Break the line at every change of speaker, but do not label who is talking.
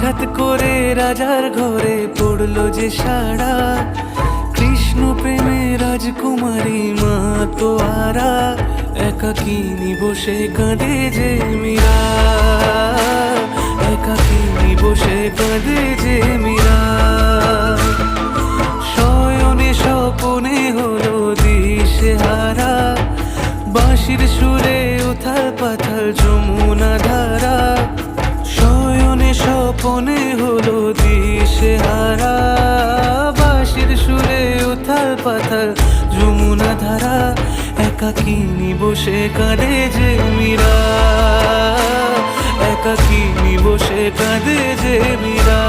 হঠাৎ করে রাজার ঘরে পড়লো যে সাড়া, কৃষ্ণ প্রেমে রাজকুমারী মা তো আরা, একাকিনী বসে কাঁদে যে মীরা, একাকিনী বসে কাঁদে যে মীরা। শয়নে স্বপনে হলো দিশেহারা, বাঁশির সুরে উথাল পাথাল যমুনা ধারা। শয়নে স্বপনে হলো দিশেহারা, বাঁশির সুরে উথাল পাথাল যমুনা ধারা, একাকিনী বসে কাঁদে যে মীরা, একাকিনী বসে কাঁদে যে মীরা।